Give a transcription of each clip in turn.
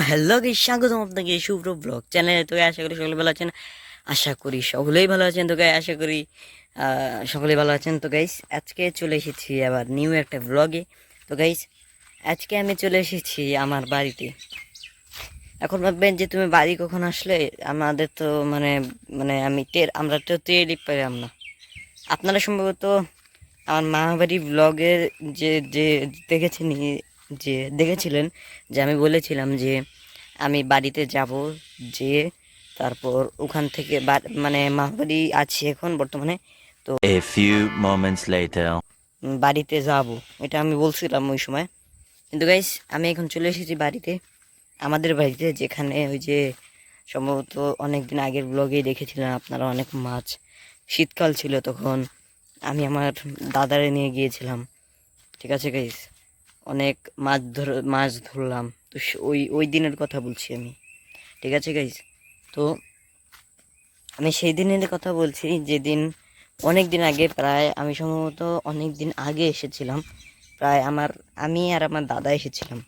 Hello guys, স্বাগতম আপনাকে শুভ্র blog চ্যানেলে। তো আশা করি সকলে ভালো আছেন। আশা করি সকলেই ভালো আছেন। তো গাইস আশা করি সকলেই ভালো আছেন। তো গাইস আজকে চলে এসেছি আবার নিউ একটা ব্লগে। তো গাইস আজকে আমি চলে এসেছি আমার বাড়িতে। এখন ভাববেন যে তুমি বাড়ি কখন আসলে, আমাদের তো মানে মানে আমরা তো টেরই পেলাম না। আপনারা সম্ভবত আমার মামা বাড়ি ব্লগের যে যে দেখেছেন, যে দেখেছিলেন যে আমি বলেছিলাম যে আমি বাড়িতে যাব, যে তারপর ওখান থেকে মানে মামা বাড়ি আছি এখন বর্তমানে। তো A few moments later. বাড়িতে যাব, এটা আমি বলছিলাম ওই সময়। কিন্তু গাইস আমি এখন চলে এসেছি বাড়িতে, আমাদের বাড়িতে, যেখানে ওই যে সম্ভবত অনেক দিন আগের ব্লগেই দেখেছিলেন আপনারা, অনেক মাছ, শীতকাল ছিল তখন, আমি আমার দাদারে নিয়ে গিয়েছিলাম। ঠিক আছে গাইস, অনেক মাছ ধরলাম। তো ওই ওই দিনের কথা বলছি আমি। ঠিক আছে গাইস, তো আমি সেই দিনের কথা বলছি যেদিন অনেক দিন আগে, প্রায় আমি সম্ভবত অনেক দিন আগে এসেছিলাম। প্রায় আমি আর আমার দাদা এসেছিলাম।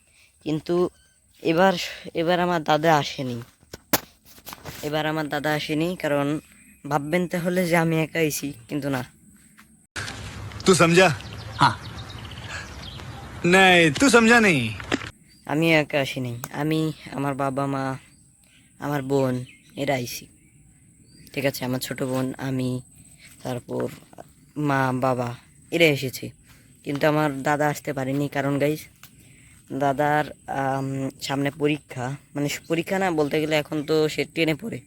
কিন্তু এবার এবার আমার দাদা আসেনি। কারণ ভাববেন তাহলে যে আমি একা আইছি, কিন্তু না, तू समझा? हाँ। नहीं, तू समझा नहीं। আমি একা আসিনি। আমি, আমার বাবা মা, আমার বোন, এরা আইছি। ঠিক আছে, আমার ছোট বোন, আমি, তারপর মা বাবা, এরা এসেছে। কিন্তু আমার দাদা আসতে পারেনি, কারণ গাইস দাদার সামনে পরীক্ষা, মানে পরীক্ষা না বলতে গেলে, এখন তো সে টেনে পড়ে।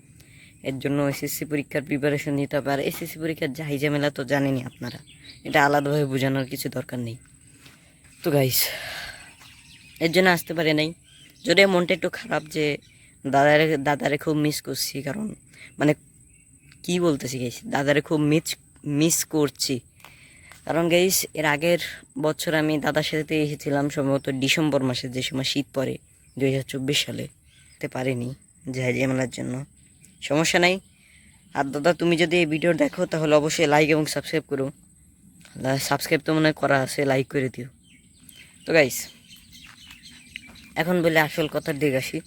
এর জন্য এসএসসি পরীক্ষার প্রিপারেশন নিতে হবে। আর এসএসসি পরীক্ষার যাই ঝামেলা তো জানেনই আপনারা, এটা আলাদাভাবে বোঝানোর কিছু দরকার নেই। তো গাইস এর জন্য আসতে পারে নাই। যদিও মনটা একটু খারাপ যে দাদারে খুব মিস করছি, কারণ মানে কি বলতেছি গাইস, দাদারে খুব মিস করছি। কারণ গাইস এর আগের বছর আমি দাদার সাথে এসেছিলাম সম্ভবত ডিসেম্বর মাসে, যে সময় শীত পড়ে 2024 সালে। যেতে পারিনি ঝামেলার জন্য, সমস্যা নাই। আর দাদা, তুমি যদি এই ভিডিও দেখো তাহলে অবশ্যই লাইক এবং সাবস্ক্রাইব করো। সাবস্ক্রাইব তো মনে হয় করা আছে, লাইক করে দিও। তো গাইস এখন বলে আসল কথার দিক আসি,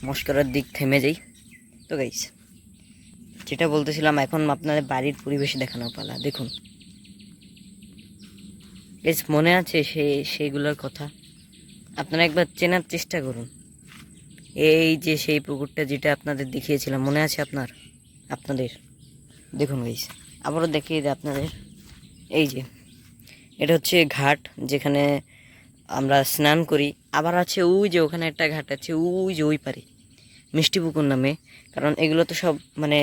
মস্করার দিক থেমে যাই। তো গাইস যেটা বলতেছিলাম, এখন আপনাদের বাড়ির পরিবেশ দেখানো পালা। দেখুন গাইস, মনে আছে সেইগুলোর কথা? আপনারা একবার চেনার চেষ্টা করুন। এই যে সেই পুকুরটা যেটা আপনাদের দেখিয়েছিলাম, মনে আছে আপনাদের? দেখুন গাইস, আবারও দেখিয়ে দিই আপনাদের। এই যে এটা হচ্ছে ঘাট, যেখানে আমরা স্নান করি। আবার আছে ওই যে ওখানে একটা ঘাট আছে, ওই যে ওই পারে, মিষ্টি পুকুর নামে। কারণ এগুলো তো সব মানে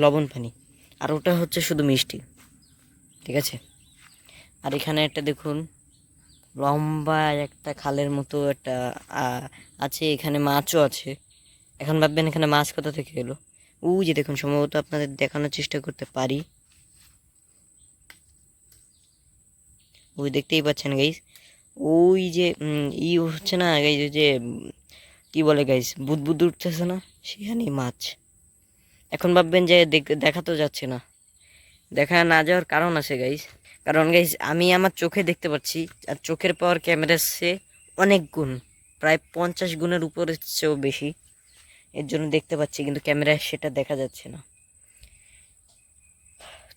লবণ পানি, আর ওটা হচ্ছে শুধু মিষ্টি। ঠিক আছে, আর এখানে একটা দেখুন, লম্বা একটা খালের মতো একটা আছে, এখানে মাছও আছে। এখন ভাববেন এখানে মাছ কোথা থেকে এলো। ওই যে দেখুন, সম্ভবত আপনাদের দেখানোর চেষ্টা করতে পারি, ওই দেখতেই পাচ্ছেন গাইস। ওই যে হচ্ছে না গাইস, ওই যে কি বলে গাইস, বুদবুদ উঠতেছে না, সেখানে মাছ। এখন ভাববেন যে দেখা তো যাচ্ছে না। দেখা না যাওয়ার কারণ আছে গাইস, কারণ গাইস আমি আমার চোখে দেখতে পাচ্ছি, আর চোখের পাওয়ার ক্যামেরার চেয়ে অনেক গুণ, প্রায় 50 গুণের উপরে চেয়েও বেশি। এর জন্য দেখতে পাচ্ছি, কিন্তু ক্যামেরায় সেটা দেখা যাচ্ছে না।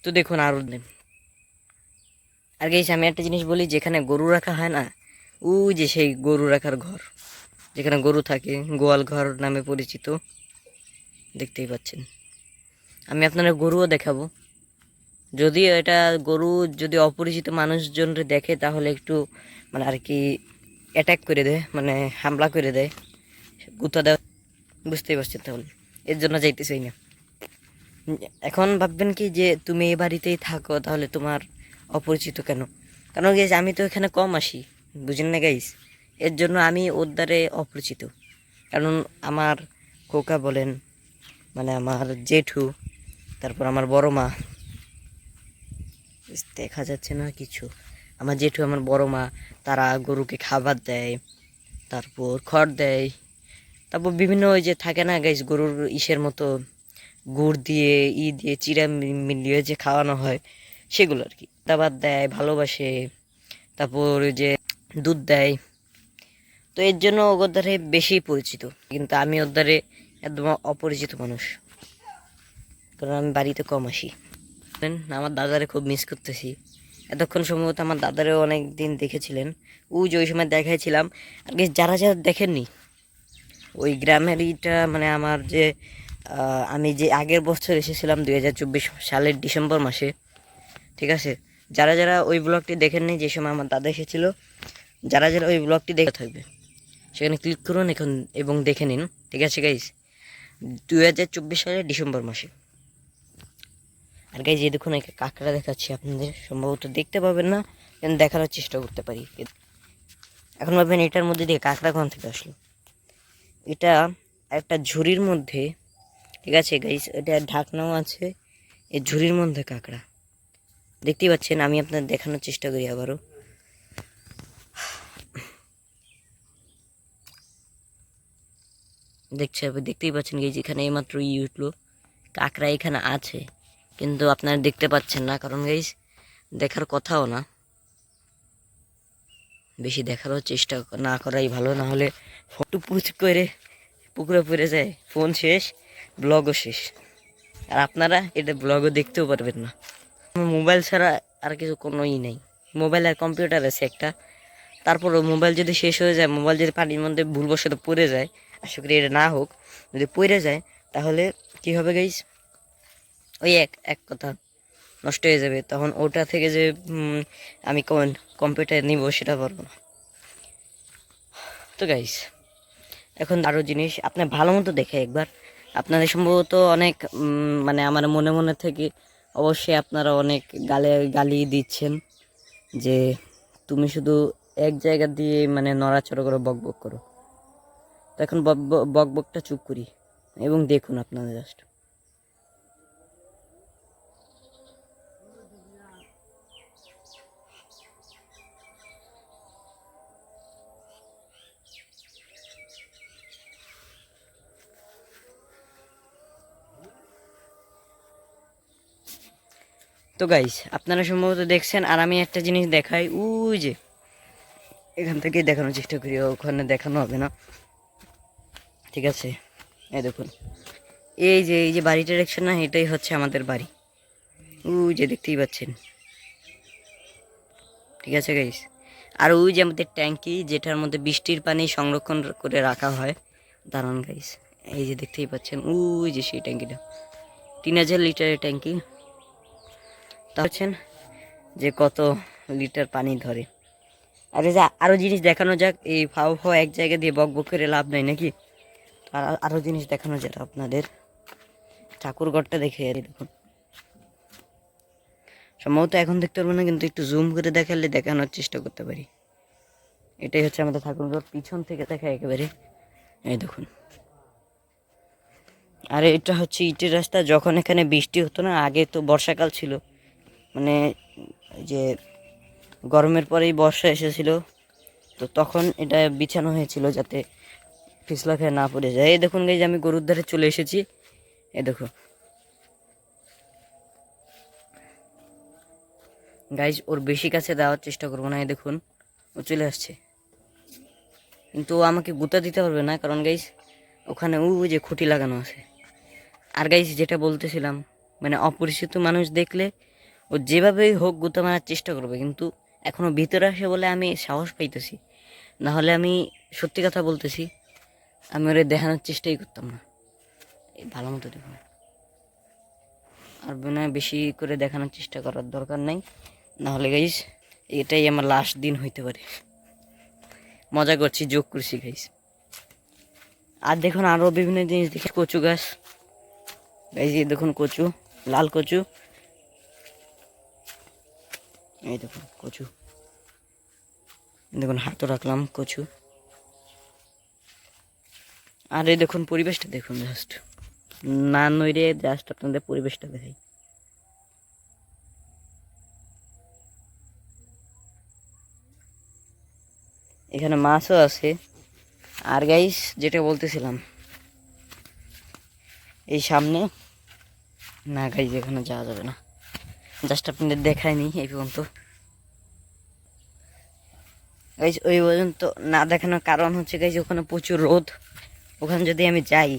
তো দেখুন আরো নেন। আর গাইস আমি একটা জিনিস বলি, যেখানে গরু রাখা হয় না, ওই যে সেই গরু রাখার ঘর, যেখানে গরু থাকে, গোয়াল ঘর নামে পরিচিত, দেখতেই পাচ্ছেন। আমি আপনারা গরুও দেখাবো। যদিও এটা গরু যদি অপরিচিত মানুষজনরে দেখে তাহলে একটু মানে আর কি অ্যাটাক করে দেয়, মানে হামলা করে দেয়, গুতা দেয়, বুঝতেই পারছেন। তাহলে এর জন্য যাইতে চাই না। এখন ভাববেন কি যে তুমি এই বাড়িতেই থাকো, তাহলে তোমার অপরিচিত কেন? কারণ গাইজ আমি তো এখানে কম আসি, বুঝেন না গাইজ, এর জন্য আমি ওর দ্বারে অপরিচিত। কারণ আমার কোকা বলেন, মানে আমার জেঠু, তারপর আমার বড় মা, দেখা যাচ্ছে না কিছু, আমার জেঠু, আমার বড় মা, তারা গরুকে খাবার দেয়, তারপর খড় দেয়, তারপর বিভিন্ন ওই যে থাকে না গাইস, গরুর ইসের মতো গুড় দিয়ে দিয়ে চিড়া মিলিয়ে যে খাওয়ানো হয়, সেগুলো আর কি। খাবার দেয়, ভালোবাসে, তারপর ওই যে দুধ দেয়, তো এর জন্য ওর দ্বারে বেশি পরিচিত, কিন্তু আমি ওর দ্বারে একদম অপরিচিত মানুষ, কারণ আমি বাড়িতে কম আসি। আমার দাদারে খুব মিস করতেছি। এতক্ষণ সম্ভবত আমার দাদারেও অনেক দিন দেখেছিলেন, যে ওই সময় দেখাইছিলাম। আর যারা যারা দেখেননি ওই গ্রামেরইটা, মানে আমার যে আমি যে আগের বছর এসেছিলাম 2024 সালের ডিসেম্বর মাসে, ঠিক আছে, যারা যারা ওই ব্লগটি দেখেননি যে সময় আমার দাদা এসেছিল, যারা যারা ওই ব্লগটি দেখে থাকবে সেখানে ক্লিক করুন এখন এবং দেখে নিন, ঠিক আছে গাইস, 2024 সালের ডিসেম্বর মাসে। আর গাইস এই দেখুন একটা কাঁকড়া দেখাচ্ছি আপনাদের, সম্ভবত দেখতে পাবেন না, কিন্তু দেখানোর চেষ্টা করতে পারি। এখন ভাববেন এটার মধ্যে দিয়ে কাঁকড়া কোন থেকে আসলো, এটা একটা ঝুড়ির মধ্যে, ঠিক আছে গাইস, এটা ঢাকনাও আছে, এই ঝুড়ির মধ্যে কাঁকড়া দেখতেই পাচ্ছেন। আমি আপনাদের দেখানোর চেষ্টা করি আবারও। দেখতেই পাচ্ছেন গাইস, এখানে এইমাত্র উঠলো কাঁকড়া, এখানে আছে, কিন্তু আপনারা দেখতে পাচ্ছেন না, কারণ গাইস দেখার কথাও না, বেশি দেখারও চেষ্টা না করাই ভালো, না হলে ফটো পুচ করে পুকুরে পড়ে যায়, ফোন শেষ, ব্লগও শেষ, আর আপনারা এটা ব্লগও দেখতেও পারবেন না। মোবাইল ছাড়া আর কিছু কোনোই নেই, মোবাইল আর কম্পিউটার আছে একটা, তারপরও মোবাইল যদি শেষ হয়ে যায়, মোবাইল যদি পানির মধ্যে ভুলবশত পড়ে যায়, আশা করি এটা না হোক, যদি পড়ে যায় তাহলে কি হবে গাইস, ওই এক কথা নষ্ট হয়ে যাবে, তখন ওটা থেকে যে আমি কম্পিউটার নিব সেটা পারবো না। তো গাইস এখন আরও জিনিস আপনি ভালো মতো দেখে একবার, আপনাদের সম্ভবত অনেক মানে আমার মনে মনে থেকে অবশ্যই আপনারা অনেক গালি দিচ্ছেন যে তুমি শুধু এক জায়গা দিয়ে মানে নড়াচড়া করে বকবক করো। তো এখন বকবকটা চুপ করি এবং দেখুন আপনারা জাস্ট। তো গাইস আপনারা সম্ভবত দেখছেন, আর আমি একটা জিনিস দেখাই, ওই যে এখান থেকেই দেখানোর চেষ্টা করি, ওখানে দেখানো হবে না, ঠিক আছে। এই দেখুন এই যে বাড়িটা দেখছেন না, এটাই হচ্ছে আমাদের বাড়ি, ওই যে দেখতেই পাচ্ছেন, ঠিক আছে গাইস। আর ওই যে আমাদের ট্যাঙ্কি, যেটার মধ্যে বৃষ্টির পানি সংরক্ষণ করে রাখা হয়, দাঁড়ান গাইস, এই যে দেখতেই পাচ্ছেন, ওই যে সেই ট্যাঙ্কিটা 3000 লিটারের ট্যাঙ্কি, পাচ্ছেন যে কত লিটার পানি ধরে। আর এই যে আরও জিনিস দেখানো যাক, এই ফাও এক জায়গা দিয়ে বক বক করে লাভ নাই নাকি, আরও জিনিস দেখানো যাক আপনাদের। ঠাকুরঘরটা দেখে দেখুন, সম্ভবত এখন দেখতে পারবো না, কিন্তু একটু জুম করে দেখালে দেখানোর চেষ্টা করতে পারি। এটাই হচ্ছে আমাদের ঠাকুরঘর, পিছন থেকে দেখা একেবারে, এই দেখুন। আর এটা হচ্ছে ইটের রাস্তা, যখন এখানে বৃষ্টি হতো না, আগে তো বর্ষাকাল ছিল, মানে যে গরমের পরেই বর্ষা এসেছিল, তো তখন এটা বিছানো হয়েছিল যাতে পিছলা খেয়ে না পড়ে যায়। এই দেখুন গাইজ আমি গরুর ধারে চলে এসেছি, এই দেখো গাইজ, ওর বেশি কাছে দেওয়ার চেষ্টা করবো না, এই দেখুন ও চলে আসছে, কিন্তু ও আমাকে গুঁতা দিতে পারবে না, কারণ গাইজ ওখানে যে খুঁটি লাগানো আছে। আর গাইজ যেটা বলতেছিলাম, মানে অপরিচিত মানুষ দেখলে ও যেভাবেই হোক গুঁতা মারার চেষ্টা করবে, কিন্তু এখনও ভিতরে আসে বলে আমি সাহস পাইতেছি, না হলে আমি সত্যি কথা বলতেছি, আমি ওরে দেখানোর চেষ্টাই করতাম না। এই ভালো মতো দেখুন, আর বেশি করে দেখানোর চেষ্টা করার দরকার নাই, না হলে গাইজ এটাই আমার লাস্ট দিন হইতে পারে। মজা করছি, যোগ করছি গাইজ। আর দেখুন আরও বিভিন্ন জিনিস দেখি, কচু গাছ গাইজ, দেখুন কচু, লাল কচু, এই দেখুন কচু, দেখুন হাতও রাখলাম কচু। আর এই দেখুন পরিবেশটা দেখুন, জাস্ট না নইরে জাস্ট আপনাদের পরিবেশটা দেখাই। এখানে মাছও আছে। আর গাইস যেটা বলতেছিলাম, এই সামনে না গাইস এখানে যাওয়া যাবে না, জাস্ট আপনাদের দেখায়নি এই পর্যন্ত। গাইজ ওই পর্যন্ত না দেখানোর কারণ হচ্ছে গাইজ ওখানে প্রচুর রোদ, ওখানে যদি আমি যাই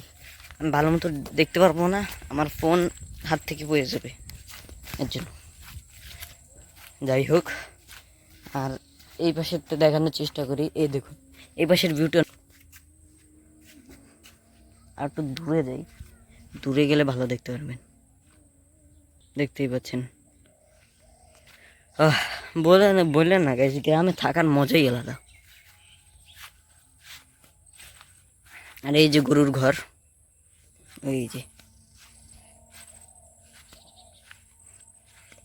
আমি ভালো মতো দেখতে পারবো না, আমার ফোন হাত থেকে পড়ে যাবে, এর জন্য। যাই হোক, আর এই পাশেরটা দেখানোর চেষ্টা করি। এই দেখুন এই পাশের ভিউটা, আর একটু দূরে যাই, দূরে গেলে ভালো দেখতে পারবেন, দেখতেই পাচ্ছেন। বললেন না গাইজ, গ্রামে থাকার মজাই আলাদা। আর এই যে গরুর ঘর, এই যে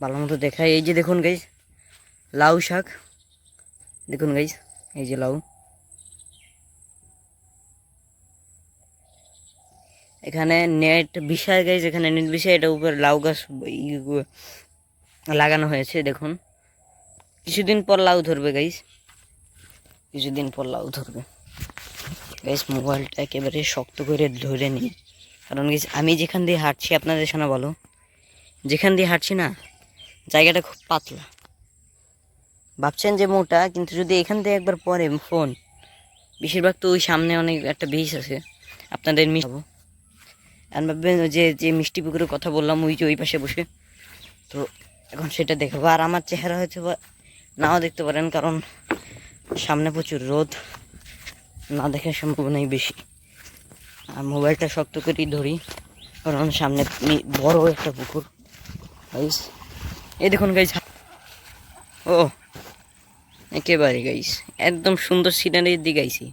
ভালো মতো দেখায়। এই যে দেখুন গাইজ লাউ শাক, দেখুন গাইজ এই যে লাউ, এখানে নেট বিষয় গাইজ, এখানে নেট বিষয়, এটা উপরে লাউ গাছ লাগানো হয়েছে। দেখুন কিছুদিন পর লাউ ধরবে গাইজ, কিছুদিন পর লাউ ধরবে। গাইজ মোবাইলটা একেবারে শক্ত করে ধরে নিই, কারণ গাইজ আমি যেখান দিয়ে হাঁটছি, আপনাদের শোনা বলো, যেখান দিয়ে হাঁটছি না জায়গাটা খুব পাতলা, ভাবছেন যে মোটা, কিন্তু যদি এখান থেকে একবার পরে ফোন, বেশিরভাগ তো ওই সামনে অনেক একটা ব্রিজ আছে, আপনাদের মিশাবো। আর ভাববেন যে যে মিষ্টি পুকুরের কথা বললাম, ওই যে ওই পাশে বসে, তো এখন সেটা দেখাবো। আর আমার চেহারা হয়তো বা নাও দেখতে পারেন, কারণ সামনে প্রচুর রোদ, না দেখার সম্ভাবনাই বেশি। আর মোবাইলটা শক্ত করেই ধরি, কারণ সামনে বড় একটা পুকুর গাইস। এই দেখুন গাইস, ও একেবারে গাইস একদম সুন্দর সিনারির দিকে আইছি।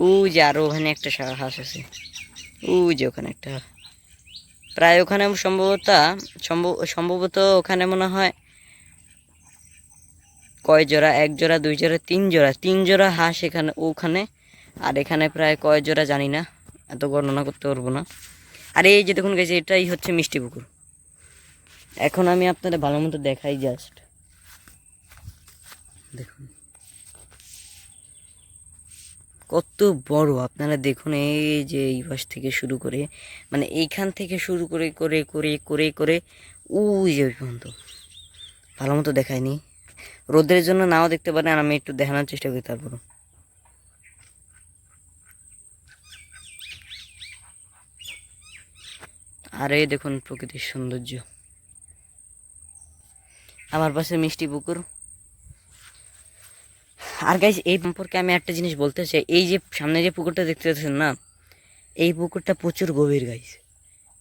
ওই যে আরো ওখানে একটা হাঁস আছে, ওই যে ওখানে একটা, প্রায় ওখানে সম্ভবত ওখানে মনে হয় কয় জোড়া, এক জোড়া, দুই জোড়া, তিন জোড়া হাঁস এখানে, ওখানে। আর এখানে প্রায় কয় জোড়া জানি না, এত গণনা করতে পারবো না। আর এই যে দেখুন গেছে, এটাই হচ্ছে মিষ্টি পুকুর। এখন আমি আপনাদের ভালো মতো দেখাই, জাস্ট দেখুন কত বড়, আপনারা দেখুন। এই যে এই পাশ থেকে শুরু করে, মানে এইখান থেকে শুরু করে করে করে করে করে ওই যে ওই পর্যন্ত, ভালো মতো দেখায়নি, রোদের জন্য নাও দেখতে পারেন, আমি একটু দেখানোর চেষ্টা করি তারপর। আর এই দেখুন প্রকৃতির সৌন্দর্য, আমার পাশে মিষ্টি পুকুর। আর গাইজ এই সম্পর্কে আমি একটা জিনিস বলতে চাই, এই যে সামনে যে পুকুরটা দেখতে পাচ্ছেন না, এই পুকুরটা প্রচুর গভীর গাইজ,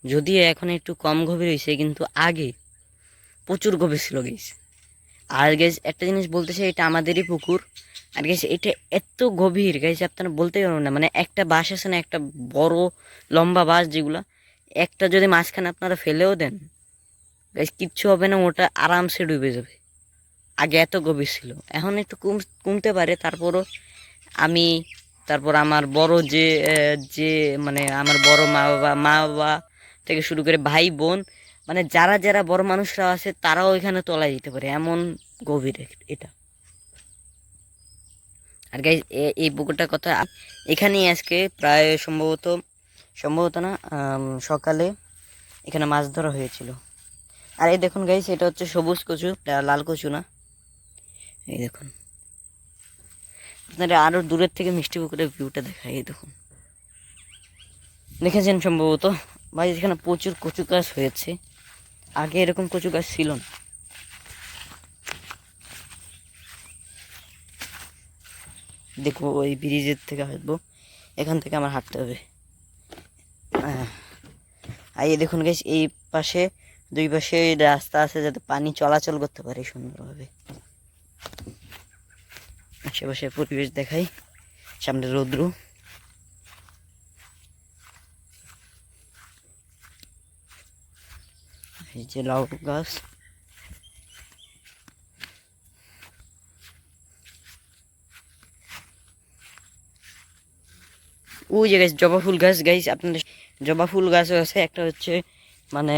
যদিও এখন একটু কম গভীর হয়েছে, কিন্তু আগে প্রচুর গভীর ছিল গাইজ। আর গাইজ একটা জিনিস বলতে চাই, এটা আমাদেরই পুকুর, আর গাইজ এটা এত গভীর গাইজ আপনারা বলতেই পারবেন না। মানে একটা বাঁশ আছে না, একটা বড় লম্বা বাঁশ, যেগুলা একটা যদি মাঝখানে আপনারা ফেলেও দেন গাইজ কিচ্ছু হবে না, ওটা আরামসে ডুবে যাবে। আগে এত গভীর ছিল, এখন একটু কমতে পারে, তারপরও আমি, তারপর আমার বড় যে মানে আমার বড় মা বাবা থেকে শুরু করে ভাই বোন, মানে যারা যারা বড় মানুষরা আছে তারাও এখানে তলায় যেতে পারে, এমন গভীর এটা। আর গাইজ এই পুকুরটার কথা, এখানেই আজকে প্রায় সম্ভবত না সকালে এখানে মাছ ধরা হয়েছিল। আর এই দেখুন গাইজ, এটা হচ্ছে সবুজ কচু, লাল কচু না। এই দেখুন, আপনারা আরো দূরের থেকে মিষ্টি পুকুরের ভিউটা দেখায়। এই দেখুন, দেখেছেন সম্ভবত ভাই, এখানে প্রচুর কচু গাছ হয়েছে, আগে এরকম কচু গাছ ছিল না। দেখবো ওই ব্রিজের থেকে আসবো, এখান থেকে আমার হাঁটতে হবে। আর এই দেখুন গাইস, এই পাশে দুই পাশে রাস্তা আছে, যাতে পানি চলাচল করতে পারে সুন্দরভাবে। আশেপাশে পরিবেশ দেখাই, সামনে রৌদ্র, এই যে লাউ গাছ, ওই যে গাছ জবা ফুল গাছ গাইস, আপনাদের জবা ফুল গাছও আছে, একটা হচ্ছে মানে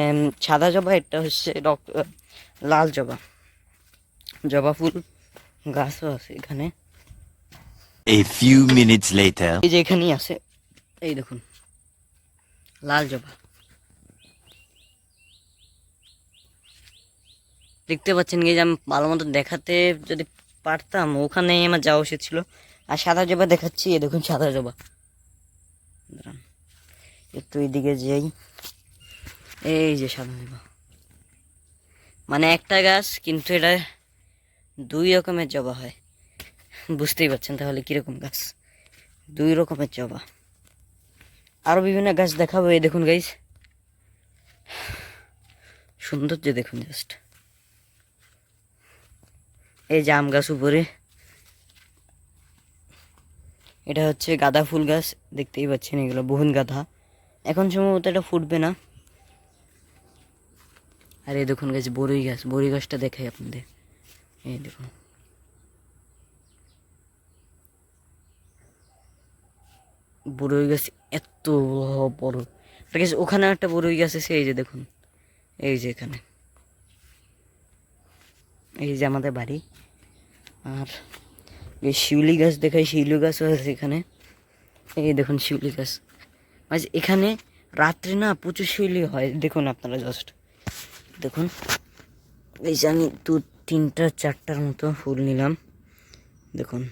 সাদা জবা, একটা হচ্ছে লাল জবা, জবা ফুল গাছও আছে এখানে। A few minutes later. এই যে এখানেই আছে, এই দেখুন লাল জবা, দেখতে পাচ্ছেন কি, যে আমি ভালো মতো দেখাতে যদি পারতাম, ওখানে আমার যাওয়া উচিত ছিল। আর সাদা জবা দেখাচ্ছি, এ দেখুন সাদা জবা। দাঁড়ান, একটু এদিকে যাই। এই যে সাদা জবা, মানে একটা গাছ কিন্তু এটা 2 রকমের জবা হয়। বুঝতেই পারছেন তাহলে কিরকম গাছ, 2 রকমের জবা। আরো বিভিন্ন গাছ দেখাবো। এই দেখুন গাইস, সৌন্দর্য দেখুন জাস্ট। এই জাম গাছ উপরে, এটা হচ্ছে গাঁদা ফুল গাছ, দেখতেই পাচ্ছেন এগুলো বহুন গাঁদা। এখন সম্ভবত এটা ফুটবে না। আর এই দেখুন গাছ বড়ই গাছ, বড়ই গাছটা দেখাই আপনাদের। এই দেখুন, বড়ই গাছ এত বড়। ওখানে একটা বড়ই গাছ আছে, এই যে দেখুন, এই যে এখানে, এই যে আমাদের বাড়ি। আর এই শিউলি গাছ দেখাই, শিউলি গাছও আছে এখানে। এই দেখুন শিউলি গাছ, মানে এখানে রাত্রে না প্রচুর শিউলি হয়। দেখুন আপনারা জাস্ট দেখুন, এই যে আমি 2-3-4টার মতো ফুল নিলাম। দেখুন,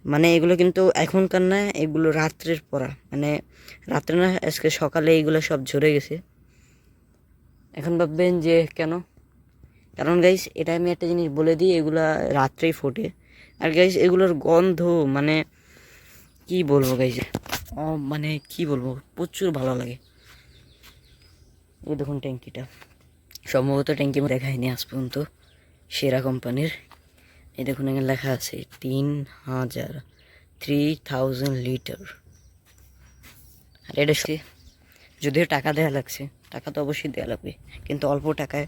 মানে এগুলো কিন্তু এখনকার না, এগুলো রাত্রের পরা, মানে রাত্রে না, আজকে সকালে এইগুলো সব ঝরে গেছে। এখন ভাববেন যে কেন, কারণ গাইস এটা আমি একটা জিনিস বলে দিই, এগুলা রাত্রেই ফোটে। আর গাইস এগুলোর গন্ধ মানে কি বলবো গাইস, মানে কি বলবো, প্রচুর ভালো লাগে। এই দেখুন ট্যাঙ্কিটা, সম্ভবত ট্যাঙ্কি দেখায়নি আজ পর্যন্ত, সেরা কোম্পানির। এই দেখুন এখানে লেখা আছে 3000 লিটার। আর এটা যদিও টাকা দেওয়া লাগছে, টাকা তো অবশ্যই দেওয়া লাগবে, কিন্তু অল্প টাকায়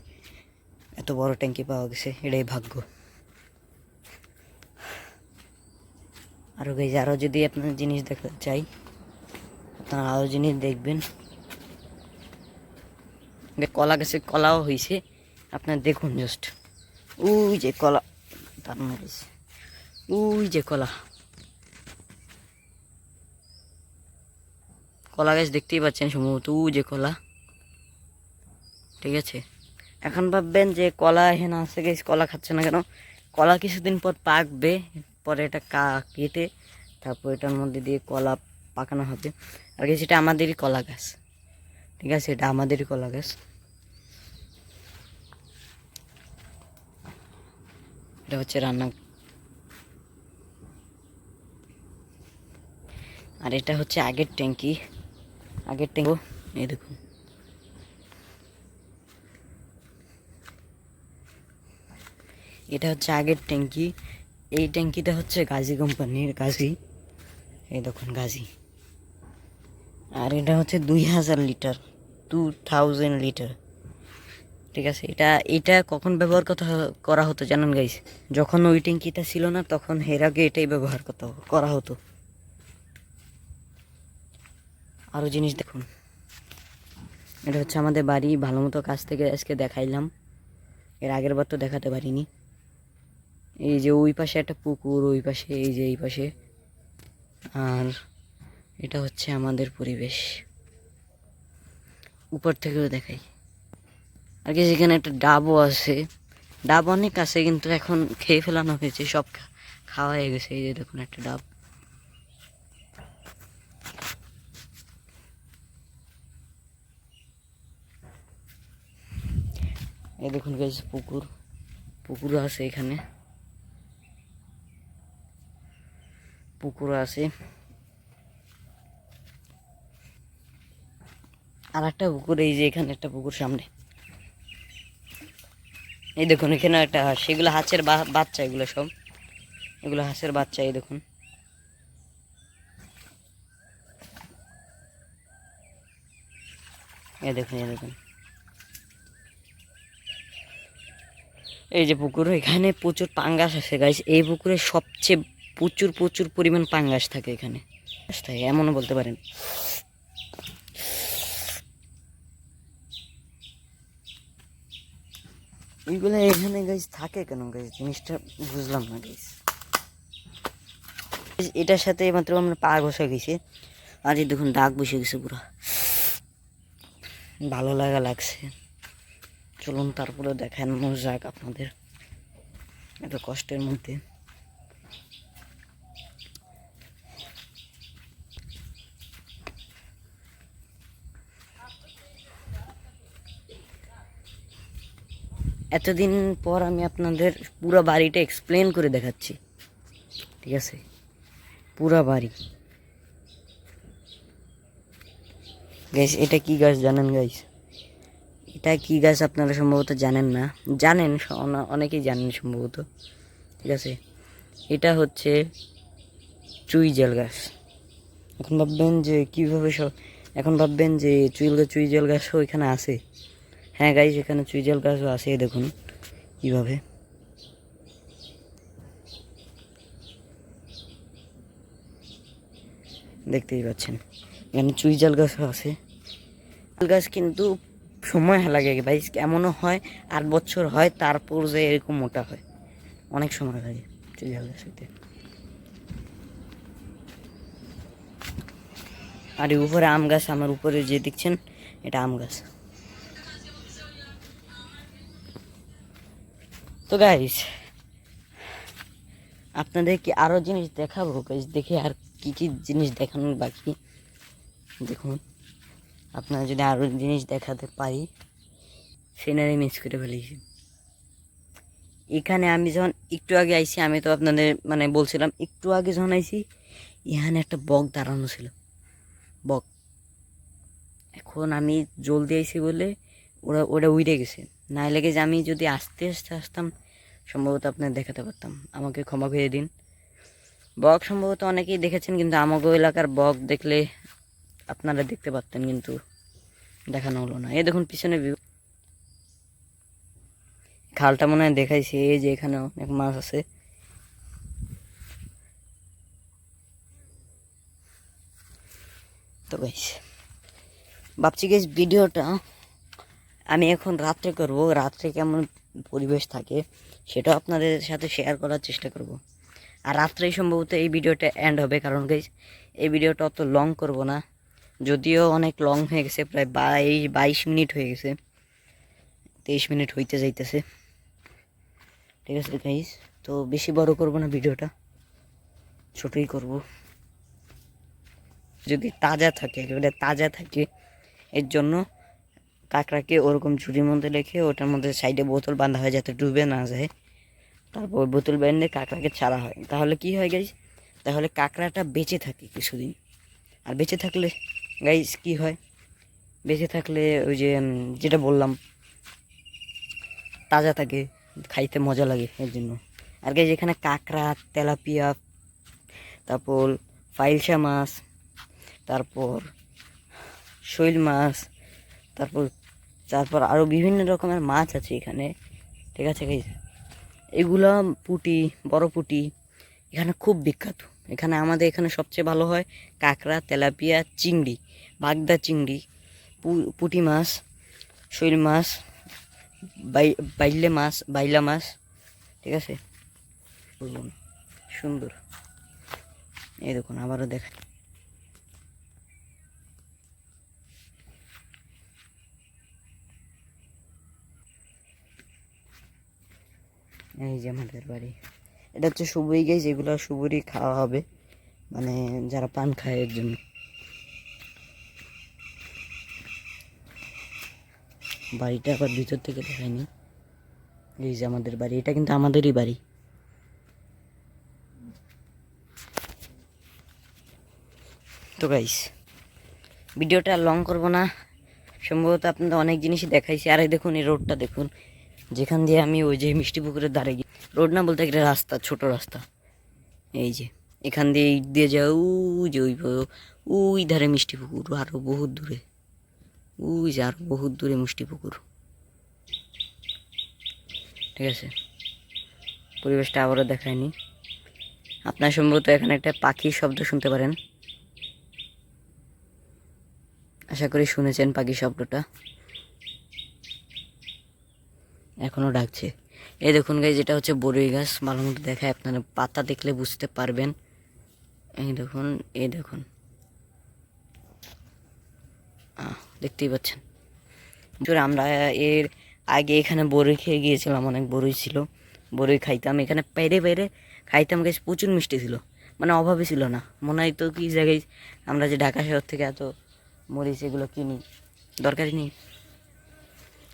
এত বড় ট্যাঙ্কি পাওয়া গেছে, এটাই ভাগ্য। আরও গাইজ, আরও যদি আপনার জিনিস দেখা চাই, আপনারা আরও জিনিস দেখবেন। কলা গাছে কলাও হয়েছে, আপনার দেখুন জাস্ট, ওই যে কলা, তার মারিস, ওই যে কলা, কলা গাছ দেখতেই পাচ্ছেন সম্ভবত, ওই যে কলা। ঠিক আছে, এখন ভাববেন যে কলা এখানে আছে গাইস, কলা খাচ্ছে না কেন? কলা কিছুদিন পর পাকবে, পরে এটা কেটে তারপর এটার মধ্যে দিয়ে কলা পাকানো হবে। আর গাইস এটা আমাদেরই কলা গাছ, ঠিক আছে, এটা আমাদেরই কলা গাছ। এটা হচ্ছে রান্না, আর এটা হচ্ছে আগের ট্যাঙ্কি, আগের ট্যাঙ্কি। এই দেখুন, এটা হচ্ছে আগের ট্যাঙ্কি। এই ট্যাঙ্কিটা হচ্ছে গাজী কোম্পানির, গাজী। এই দেখুন গাজী। আর এটা হচ্ছে 2000 লিটার, 2000 লিটার। ঠিক আছে, এটা কখন ব্যবহার করা হতো জানেন গাইস? যখন ওই ট্যাঙ্কিটা ছিল না, তখন এর আগে এটাই ব্যবহার করা হতো। আরও জিনিস দেখুন, এটা হচ্ছে আমাদের বাড়ি, ভালো মতো কাছ থেকে আজকে দেখাইলাম, এর আগের বার তো দেখাতে পারিনি। এই যে ওই পাশে একটা পুকুর, ওই পাশে, এই যে এই পাশে। আর এটা হচ্ছে আমাদের পরিবেশ, উপর থেকেও দেখাই। আর কি যেখানে একটা ডাবও আছে, ডাব অনেক আছে কিন্তু এখন খেয়ে ফেলানো হয়েছে, সব খাওয়া হয়ে গেছে। এই যে দেখুন একটা ডাব। এই দেখুন গাইস পুকুর আছে এখানে, পুকুর আছে। আর একটা পুকুর, এই যে এখানে একটা পুকুর সামনে। এই দেখুন এখানে একটা হাঁস, এগুলো হাঁসের বাচ্চা, এগুলো সব, এগুলো হাঁসের বাচ্চা। এই দেখুন, এই দেখুন, এই দেখুন, এই যে পুকুর, এখানে প্রচুর পাঙ্গাস আছে গাইস। এই পুকুরে সবচেয়ে প্রচুর পরিমাণ পাঙ্গাস থাকে এখানে, এমনও বলতে পারেন। এইগুলো এখানে গাইস থাকে কেন গাইস, জিনিসটা বুঝলাম না গাইস। এটার সাথে মাত্র আমরা পা ঘষা গেছে, আর এই দেখুন দাগ বসে গেছে পুরো, ভালো লাগছে। চলুন তারপরে দেখানো যাক আপনাদের। এত কষ্টের মধ্যে। এতদিন পর আমি আপনাদের পুরো বাড়িটা এক্সপ্লেন করে দেখাচ্ছি, ঠিক আছে? পুরা বাড়ি। গাইস এটা কি গাছ জানেন গাইস? এটা কি গাছ আপনারা সম্ভবত জানেন না, জানেন অনেকেই জানেন সম্ভবত, ঠিক আছে? এটা হচ্ছে চুইঝাল গাছ। এখন ভাববেন যে কীভাবে এখন ভাববেন যে চুইঝাল গাছও ওইখানে আছে। হ্যাঁ গাইস, এখানে চুইঝাল গাছও আছে, দেখুন কীভাবে। দেখতেই পাচ্ছেন এখানে চুইঝাল গাছও আছে। গাছ কিন্তু সময় লাগে ভাই, এমনও হয় 8 বছর হয় তারপর যে এরকম মোটা হয়, অনেক সময় লাগে চুইঝাল গাছ হইতে। আর উপরে আম গাছ, আমার উপরে যে দেখছেন এটা আম গাছ। তো গাইস আপনাদেরকে আরও জিনিস দেখাবো গাইস, দেখে আর কি কি জিনিস দেখানোর বাকি। দেখুন আপনারা যদি আরও জিনিস দেখাতে পারি, সিনারি মিস করে ফেলেছি। এখানে আমি যখন একটু আগে আইছি, আমি তো আপনাদের মানে বলছিলাম একটু আগে যখন আইছি, এখানে একটা বক দাঁড়ানো ছিল, বক। এখন আমি জলদি আইছি বলে ওরা উড়ে গেছে, না লেগে যে আমি যদি আস্তে আস্তে আসতাম সম্ভবত আপনার দেখাতে পারতাম। আমাকে ক্ষমা করে দিন। বক সম্ভবত অনেকেই দেখেছেন, কিন্তু আমাগো এলাকার বক দেখলে আপনারা দেখতে পারতেন, কিন্তু দেখানো হলো না। এই দেখুন পিছনে ভিউ, খালটা মনে হয় দেখাইছি। এই যে এখানে অনেক মাছ আছে। তো গাইস ভাবছি গাইস ভিডিওটা আমি এখন রাত্রে করব, রাত্রে কেমন পরিবেশ থাকে সেটাও আপনাদের সাথে শেয়ার করার চেষ্টা করব। আর রাত্রেই সম্ভবত এই ভিডিওটা এন্ড হবে, কারণ গাইস এই ভিডিওটা অত লং করব না, যদিও অনেক লং হয়ে গেছে, প্রায় 22 মিনিট হয়ে গেছে, 23 মিনিট হইতে যাইতেছে, ঠিক আছে গাইস? তো বেশি বড় করব না ভিডিওটা, ছোটই করব। যদি তাজা থাকে, একেবারে তাজা থাকে, এর জন্য কাঁকড়াকে ওরকম ঝুড়ির মধ্যে রেখে ওটার মধ্যে সাইডে বোতল বাঁধা হয় যাতে ডুবে না যায়। তারপর বোতল বেঁধে কাঁকড়াকে ছাড়া হয়। তাহলে কি হয় গাইস? তাহলে কাঁকড়াটা বেঁচে থাকে কিছুদিন। আর বেঁচে থাকলে গাইস কি হয়? বেঁচে থাকলে ওই যে যেটা বললাম, তাজা থাকে, খাইতে মজা লাগে, এর জন্য। আর গাইস এখানে কাঁকড়া, তেলাপিয়া, তারপর ফাইলসা মাছ, তারপর শৈল মাছ, তারপর তারপর আরও বিভিন্ন রকমের মাছ আছে এখানে, ঠিক আছে গাইস? এগুলা পুঁটি, বড় পুঁটি এখানে খুব বিখ্যাত। এখানে আমাদের এখানে সবচেয়ে ভালো হয় কাঁকড়া, তেলাপিয়া, চিংড়ি, বাগদা চিংড়ি, পুঁটি মাছ, শৈল মাছ, বাইলা মাছ, ঠিক আছে? সুন্দর। এই দেখুন আবারও দেখা, এই যে আমাদের বাড়ি। এটা হচ্ছে সুবুরি গাইস, এগুলো সুবুরি খাওয়া হবে, মানে যারা পান খায় এর জন্য। বাড়িটা আবার ভিতর থেকে দেখায়নি। এই যে আমাদের বাড়ি, এটা কিন্তু আমাদেরই বাড়ি। তো গাইস ভিডিওটা লং করব না, সম্ভবত আপনাদের অনেক জিনিসই দেখাইছি। আর এই দেখুন এই রোডটা দেখুন, যেখান দিয়ে আমি ওই যে মিষ্টি পুকুরের ধারে গিয়ে, রোড না বলতে একটা রাস্তা, ছোট রাস্তা, এই যে এখান দিয়ে ইট দিয়ে যাও, ওই যে ওই ধারে মিষ্টি পুকুর, আরও বহুত দূরে, ওই যে আরও বহুত দূরে মিষ্টি পুকুর, ঠিক আছে? পরিবেশটা আবারও দেখায়নি। আপনার সম্ভবত এখানে একটা পাখির শব্দ শুনতে পারেন, আশা করি শুনেছেন পাখির শব্দটা, এখনও ডাকছে। এই দেখুন গাইস, যেটা হচ্ছে বড়ই গাছ, ভালো মতো দেখায়, আপনারা পাতা দেখলে বুঝতে পারবেন। এই দেখুন, এই দেখুন, দেখতেই পাচ্ছেন। আমরা এর আগে এখানে বড়ই খেয়ে গিয়েছিলাম, অনেক বড়ই ছিল, বড়ই খাইতাম, এখানে পেরে পেরে খাইতাম গাইস, প্রচুর মিষ্টি ছিল, মানে অভাবে ছিল না। মনে হয় তো কি জায়গায় আমরা যে ঢাকা শহর থেকে এত মরিচ এগুলো কিনি, দরকারই নেই।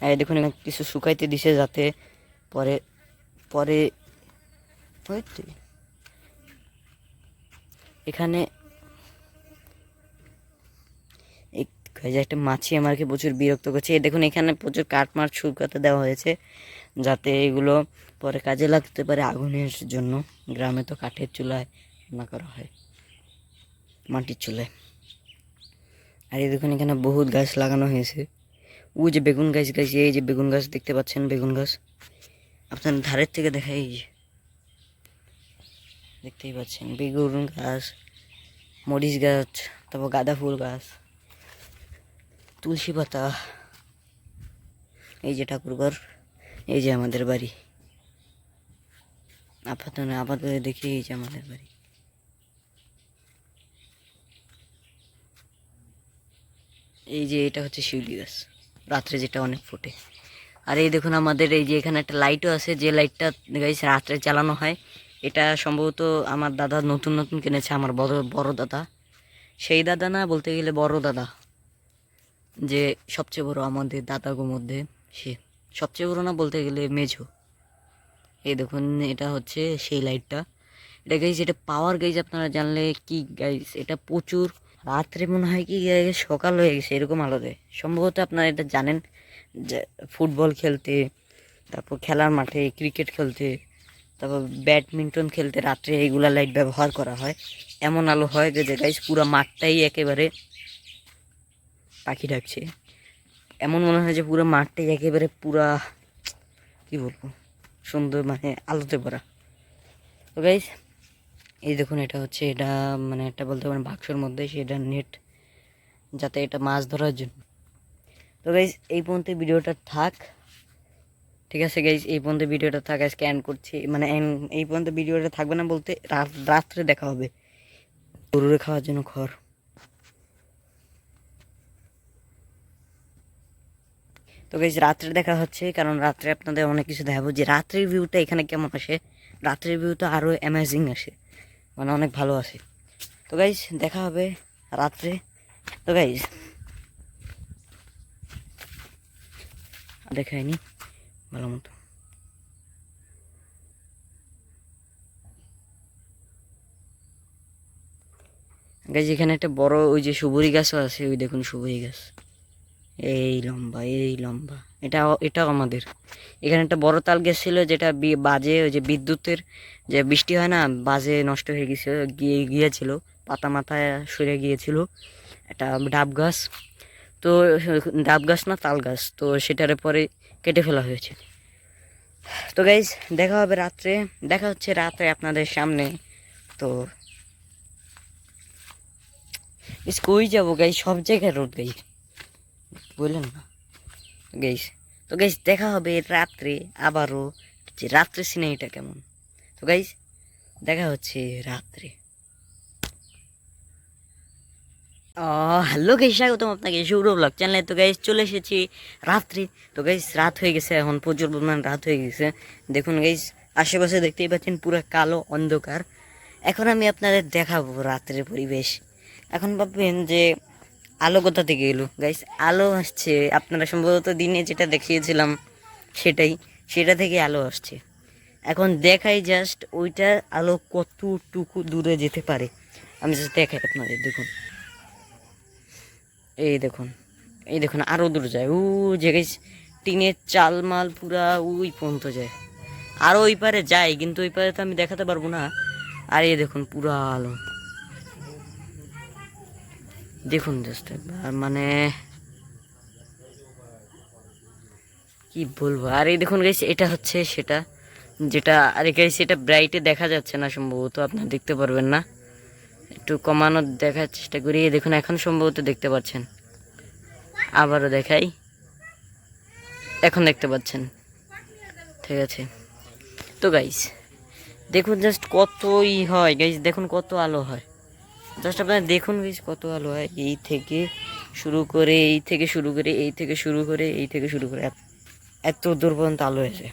আর এই দেখুন এখানে কিছু শুকাইতে দিছে যাতে পরে পরে হইতে এখানে এই যে একটা মাছি আমাকে প্রচুর বিরক্ত করছে। এই দেখুন এখানে প্রচুর কাঠমার শুকাতে দেওয়া হয়েছে যাতে এগুলো পরে কাজে লাগতে পারে আগুনের জন্য। গ্রামে তো কাঠের চুলায় রান্না করা হয়, মাটির চুলায়। আর এই দেখুন এখানে বহুত গাছ লাগানো হয়েছে। ওই যে বেগুন গাছ গাছ, এই যে বেগুন গাছ দেখতে পাচ্ছেন, বেগুন গাছ আপনার ধারের থেকে দেখা, এই যে দেখতেই পাচ্ছেন বেগুন গাছ, মরিচ গাছ, তারপর গাঁদা ফুল গাছ, তুলসী পাতা, এই যে ঠাকুরঘর, এই যে আমাদের বাড়ি। আপাতত দেখি এই যে আমাদের বাড়ি। এই যে এটা হচ্ছে শিউলি গাছ, রাত্রে যেটা অনেক ফোটে। আর এই দেখুন আমাদের এই যে এখানে একটা লাইটও আছে, যে লাইটটা গাইস রাত্রে চালানো হয়। এটা সম্ভবত আমার দাদা নতুন নতুন কিনেছে, আমার বড় দাদা। সেই দাদা না, বলতে গেলে বড় দাদা, যে সবচেয়ে বড় আমাদের দাদাগোর মধ্যে, সে সবচেয়ে বড় না, বলতে গেলে মেঝো। এই দেখুন এটা হচ্ছে সেই লাইটটা। এটা গাইজ, এটা পাওয়ার গাইজ, আপনারা জানলে কি গাইজ, এটা প্রচুর রাত্রে মনে হয় কি সকাল হয়ে গেছে এরকম আলো দেয়। সম্ভবত আপনারা এটা জানেন যে ফুটবল খেলতে, তারপর খেলার মাঠে ক্রিকেট খেলতে, তারপর ব্যাডমিন্টন খেলতে রাত্রে এইগুলা লাইট ব্যবহার করা হয়। এমন আলো হয় যে গাইজ পুরো মাঠটাই একেবারে পাখি ডাকছে, এমন মনে হয় যে পুরো মাঠটাই একেবারে পুরা, কি বলবো, সুন্দর, মানে আলোতে ভরা। তো গাইজ এই দেখুন এটা হচ্ছে, এটা মানে একটা বলতে পারেন বাক্সর মধ্যে, সেটা নেট, যাতে এটা মাছ ধরার জন্য। তো গাইজ এই পর্যন্ত ভিডিওটা থাক, ঠিক আছে গাইজ, এই পর্যন্ত ভিডিওটা থাক। আজকে এন্ড করছি, মানে এই পর্যন্ত ভিডিওটা থাকবে না বলতে, রাত্রে দেখা হবে গরুরে খাওয়ার জন্য খড়। তো গাইজ রাত্রে দেখা হচ্ছে, কারণ রাত্রে আপনাদের অনেক কিছু দেখাবো, যে রাত্রের ভিউটা এখানে কেমন আসে। রাত্রের ভিউটা আরও অ্যামেজিং আসে, মানে অনেক ভালো আসে। তো গাইজ দেখা হবে রাত্রে। তো গাইজ দেখায়নি ভালো মতো। গাইজ এখানে একটা বড় ওই যে সুবরি গাছও আছে, ওই দেখুন সুবরি গাছ, এই লম্বা এই লম্বা। এটাও আমাদের এখানে একটা বড় তাল গাছ ছিল, যেটা বাজে, ওই যে বিদ্যুতের যে বৃষ্টি হয় না, বাজে নষ্ট হয়ে গিয়েছিল, পাতা মাথায় সরে গিয়েছিল। একটা ডাব গাছ, তো ডাব গাছ না, তাল গাছ, তো সেটার পরে কেটে ফেলা হয়েছে। তো গাইজ দেখা হবে রাত্রে, দেখা হচ্ছে রাত্রে আপনাদের সামনে। তো কই যাবো গাইজ, সব জায়গায় রোদ গাইজ, বললেন না গাইজ। তো গাইজ দেখা হবে রাত্রে আবারও, যে রাত্রে সিনেমাটা কেমন। তো গাইজ দেখা হচ্ছে রাত্রে। হ্যালো গাইজ, স্বাগতম আপনাকে সৌরভ ব্লগ চ্যানেলে। তো গাইজ চলে এসেছি রাত্রে। তো গাইজ রাত হয়ে গেছে, এখন প্রচুর পরিমাণ রাত হয়ে গেছে। দেখুন গাইজ আশেপাশে দেখতেই পাচ্ছেন পুরো কালো অন্ধকার। এখন আমি আপনাদের দেখাবো রাত্রের পরিবেশ। এখন ভাববেন যে আলো কোথা থেকে এলো, গাইজ আলো আসছে, আপনারা সম্ভবত দিনে যেটা দেখিয়েছিলাম সেটা থেকে আলো আসছে। এখন দেখাই জাস্ট ওইটা আলো কতটুকু দূরে যেতে পারে, আমি জাস্ট দেখাই আপনাদের। দেখুন এই দেখুন আরও দূর যায়, ও যে গাইজ টিনের চালমাল পুরা ওই পর্যন্ত যায়, আরও ওই পারে যায়, কিন্তু ওই পারে তো আমি দেখাতে পারবো না। আর এই দেখুন পুরা আলো, দেখুন জাস্ট একবার, মানে কি বলবো। আর এই দেখুন গাইস এটা হচ্ছে সেটা, যেটা, আরে গাইস এটা ব্রাইটে দেখা যাচ্ছে না, সম্ভবত আপনারা দেখতে পারবেন না, একটু কমানোর দেখার চেষ্টা করি। এই দেখুন এখন সম্ভবত দেখতে পাচ্ছেন, আবারও দেখাই, এখন দেখতে পাচ্ছেন, ঠিক আছে। তো গাইস দেখুন জাস্ট কতই হয় গাইস, দেখুন কত আলো হয়, জাস্ট আপনারা দেখুন গাইস কত আলো হয়, এই থেকে শুরু করে এত দূর পর্যন্ত আলো হয়েছে।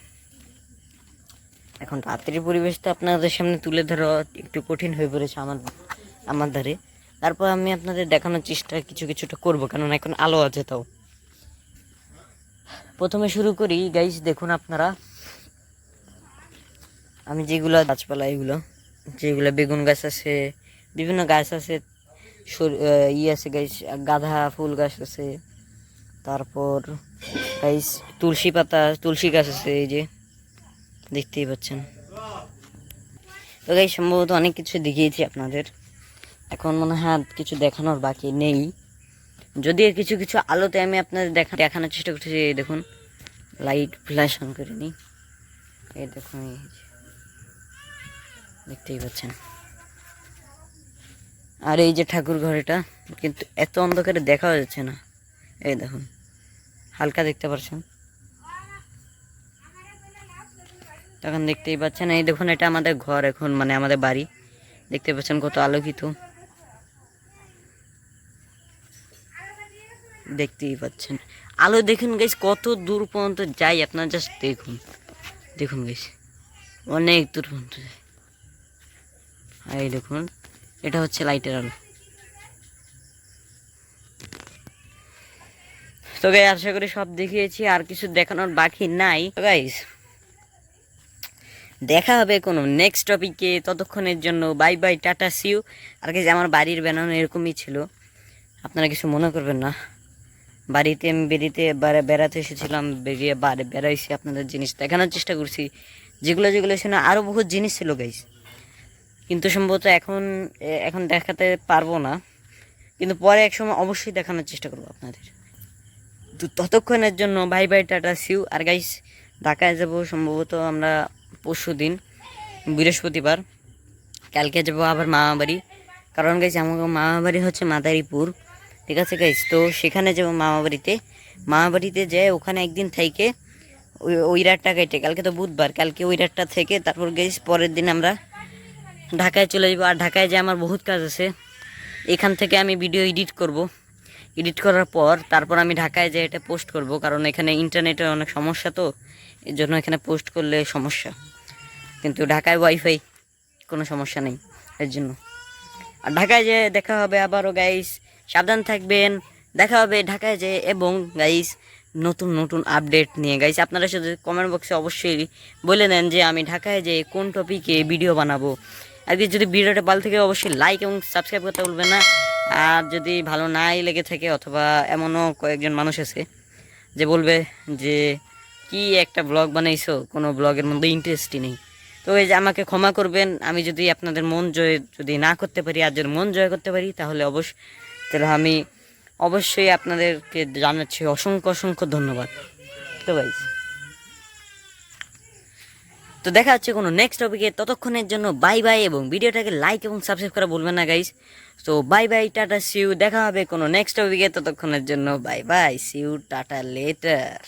এখন রাত্রির পরিবেশটা আপনাদের সামনে তুলে ধরা একটু কঠিন হয়ে পড়েছে আমার ধারে। তারপর আমি আপনাদের দেখানোর চেষ্টা কিছুটা করব, কারণ এখন আলো আছে। তাও প্রথমে শুরু করি গাইস, দেখুন আপনারা আমি যেগুলো গাছপালা, এগুলো যেগুলো বেগুন গাছ আছে, বিভিন্ন গাছ আছে, আছে গাইস, গাঁদা ফুল গাছ আছে, তারপর গাইস তুলসী গাছ আছে, এই যে দেখতেই পাচ্ছেন। তো গাইস সম্ভবত অনেক কিছু দেখিয়েছি আপনাদের, এখন মনে হয় আর কিছু দেখানোর বাকি নেই। যদি কিছু কিছু আলোতে আমি আপনাদের দেখানোর চেষ্টা করছি। এই দেখুন লাইট ফ্ল্যাশ অন করে নিই, এই দেখুন দেখতেই পাচ্ছেন। আর এই যে ঠাকুর ঘর, এটা কিন্তু এত অন্ধকারে দেখা যাচ্ছে না, এই দেখুন হালকা দেখতে পাচ্ছেন, তখন দেখতেই পাচ্ছেন। এই দেখুন এটা আমাদের ঘর এখন, মানে আমাদের বাড়ি, দেখতে পাচ্ছেন কত আলোকিত, দেখতেই পাচ্ছেন। আলো দেখুন গাইস কত দূর পর্যন্ত যাই, আপনারা জাস্ট দেখুন, দেখুন গাইস অনেক দূর পর্যন্ত যায়। এই দেখুন এটা হচ্ছে লাইটের আলো। তো গাইস আশা করি সব দেখিয়েছি, আর কিছু দেখানোর বাকি নাই। তো গাইস দেখা হবে কোনো নেক্সট টপিকে, ততক্ষণের জন্য bye by, tata, see you. R guys আমার বাড়ির বানানো এরকমই ছিল, আপনারা কিছু মনে করবেন না। বাড়িতে আমি বেড়াতে এসেছিলাম, বেড়াইছি, আপনাদের জিনিস দেখানোর চেষ্টা করছি, যেগুলো ছিল আরও বহুত জিনিস ছিল গাইস, কিন্তু সম্ভবত এখন দেখাতে পারবো না, কিন্তু পরে এক সময় অবশ্যই দেখানোর চেষ্টা করবো আপনাদের। তো ততক্ষণের জন্য bye by, tata, see you. R guys ঢাকায় যাব সম্ভবত আমরা পরশু দিন, বৃহস্পতিবার, কালকে যাব আবার মামা বাড়ি, কারণ গাইস আমার মামা বাড়ি হচ্ছে মাদারীপুর, ঠিক আছে গাইস। তো সেখানে যাবো মামা বাড়িতে যেয়ে ওখানে একদিন থেকে ওই রাতটা কেটে, কালকে তো বুধবার, কালকে ওই রাতটা থেকে তারপর গাইস পরের দিন আমরা ঢাকায় চলে যাবো। আর ঢাকায় যে আমার বহুত কাজ আছে, এখান থেকে আমি ভিডিও এডিট করার পর তারপর আমি ঢাকায় যেয়ে এটা পোস্ট করব, কারণ এখানে ইন্টারনেটের অনেক সমস্যা, তো এর জন্য এখানে পোস্ট করলে সমস্যা, কিন্তু ঢাকায় ওয়াইফাই কোনো সমস্যা নেই এর জন্য। আর ঢাকায় যেয়ে দেখা হবে আবারও গাইস, সাবধান থাকবেন, দেখা হবে ঢাকায় যেয়ে, এবং গাইস নতুন আপডেট নিয়ে। গাইস আপনারা শুধু কমেন্ট বক্সে অবশ্যই বলে দেন যে আমি ঢাকায় যেয়ে কোন টপিকে ভিডিও বানাবো। আর কি যদি ভিডিওটা ভালো থাকে অবশ্যই লাইক এবং সাবস্ক্রাইব করতে ভুলবেন না। আর যদি ভালো নাই লেগে থাকে, অথবা এমনও কয়েকজন মানুষ আছে যে বলবে যে কি একটা ব্লগ বানাইছো, কোনো ব্লগের মধ্যে ইন্টারেস্টই নেই, তো এই যে আমাকে ক্ষমা করবেন। আমি যদি আপনাদের মন জয় যদি না করতে পারি, আর যদি মন জয় করতে পারি, তাহলে আমি অবশ্যই আপনাদেরকে জানাচ্ছি অসংখ্য ধন্যবাদ। তো গাইস তো দেখা হচ্ছে কোনো নেক্সট টপিকে, ততক্ষণের জন্য বাই বাই, এবং ভিডিওটাকে লাইক এবং সাবস্ক্রাইব করা বলবেন না গাইস। তো বাই বাই, টাটা, সিউ, দেখা হবে কোনো নেক্সট টপিকে, ততক্ষণের জন্য bye bye, see you, tata, letter.